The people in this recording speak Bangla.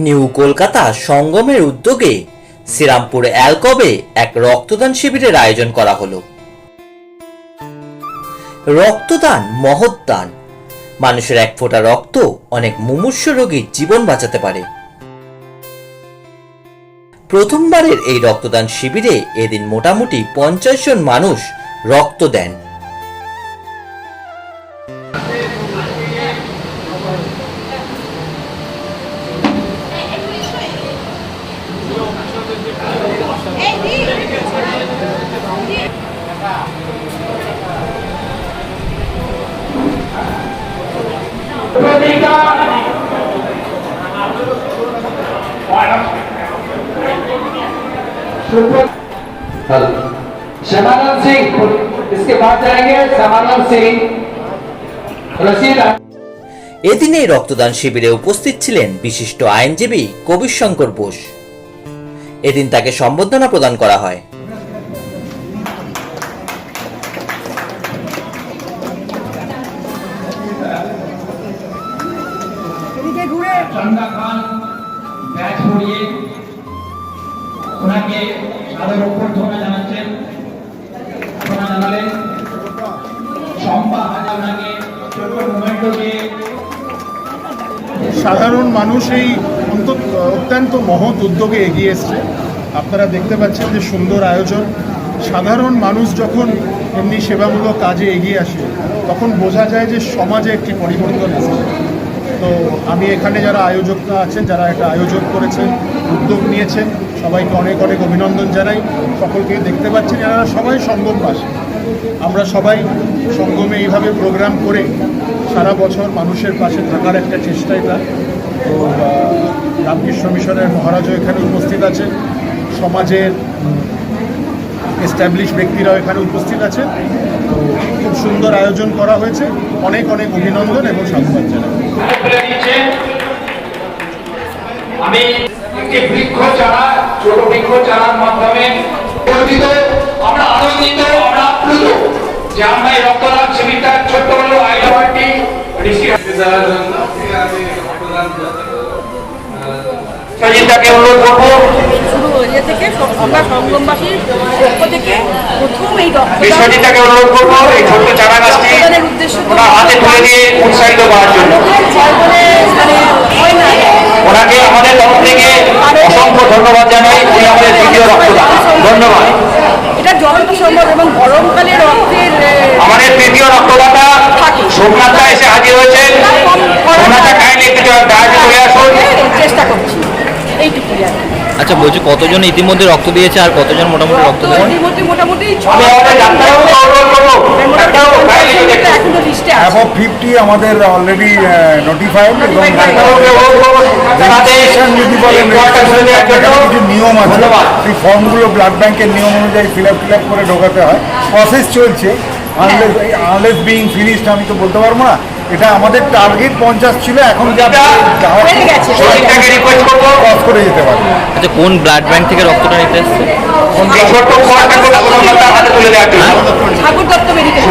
নিউ কলকাতা সঙ্গমের উদ্যোগে শ্রীরামপুর অ্যালকবে এক রক্তদান শিবিরের আয়োজন করা হলো। রক্তদান মহৎ দান। মানুষের এক ফোঁটা রক্ত অনেক মুমূর্ষ রোগীর জীবন বাঁচাতে পারে। প্রথমবারের এই রক্তদান শিবিরে এদিন মোটামুটি 50 জন মানুষ রক্ত দেন। शमानंद सिंह, इसके बाद जाएंगे शमानंद सिंह रशीद। এদিন এই রক্তদান শিবিরে উপস্থিত ছিলেন বিশিষ্ট আইনজীবী কবির শঙ্কর বোস। এদিন তাকে সম্বর্ধনা প্রদান করা হয়। चंदा खान बैच পড়িয়ে ওনাকে সাদর অভ্যর্থনা জানাচ্ছেন। ওনারা জানালেন সম্পা হাজা ওনাকে ছোট মোমেন্টো দিয়ে। সাধারণ মানুষ এই অত্যন্ত মহৎ উদ্যোগে এগিয়ে এসছে। আপনারা দেখতে পাচ্ছেন যে সুন্দর আয়োজন। সাধারণ মানুষ যখন এমনি সেবামূলক কাজে এগিয়ে আসে তখন বোঝা যায় যে সমাজে একটি পরিবর্তন এসেছে। তো আমি এখানে যারা আয়োজকরা আছেন, যারা একটা আয়োজন করেছেন, উদ্যোগ নিয়েছেন, সবাইকে অনেক অনেক অভিনন্দন জানাই। সকলকে দেখতে পাচ্ছেন এনারা সবাই সঙ্গমবাসী। আমরা সবাই সঙ্গমে এইভাবে প্রোগ্রাম করে সারা বছর মানুষের পাশে থাকার একটা চেষ্টা এটা। তো রামকৃষ্ণ মিশনের মহারাজও এখানে উপস্থিত আছেন, সমাজের এস্টাবলিশ ব্যক্তিরাও এখানে উপস্থিত আছেন। তো খুব সুন্দর আয়োজন করা হয়েছে। অনেক অনেক অভিনন্দন এবং সাধুবাদ জানাই। আমি একটি বৃক্ষ চারা, ছোট বৃক্ষ চারার মাধ্যমে আমরা আনন্দিত, আমরা আপ্লুত যে আমরা এই রক্তদান শিবিরটা ছোট্ট হলেও আয়োজনটি সজিতাকে অনুরোধ করবো শুরু ইয়ে থেকে আমরা সঙ্গমবাসীর পক্ষ থেকে প্রথম এই সজিতাকে অনুরোধ করবো এই ছোট্ট চারা গাছটি ওনার হাতে তুলে দিয়ে উৎসাহিত করার জন্য। ওনাকে আমাদের তরফ থেকে অসংখ্য ধন্যবাদ জানাই। উনি আমাদের দ্বিতীয় রক্তদান। ধন্যবাদ। এটা জ্বলন্ত সম্ভব এবং গরমকালে রক্তের আমাদের তৃতীয় রক্তদাতা সোমনাথা এসে হাজির হয়েছেন। সোমনাথা কাইন্ডলি একটু ডায়াসে চলে আসুন। চেষ্টা করছি এইটুকুই। আচ্ছা, বলছি কতজন ইতিমধ্যে রক্ত দিয়েছে আর কতজন মোটামুটি রক্ত দেবেন? মোটামুটি এখনো লিস্টে আছে। অ্যাবভ 50 আমাদের অলরেডি নোটিফাইড এবং রেজিস্ট্রেশন যদি বলেন কিছু নিয়ম আছে। সেই ফর্মগুলো ব্লাড ব্যাংকের নিয়ম অনুযায়ী ফিল আপ করে ঢোকাতে হয়। প্রসেস চলছে। আনলেস বিং ফিনিশড আমি তো বলতে পারবো না। এটা আমাদের টার্গেট 50 ছিল, এখন যা ক্রস করে যেতে পারে। আচ্ছা, কোন ব্লাড ব্যাংক থেকে রক্তটা নিতে এসছে? ঠাকুর দত্ত মেডিকেল।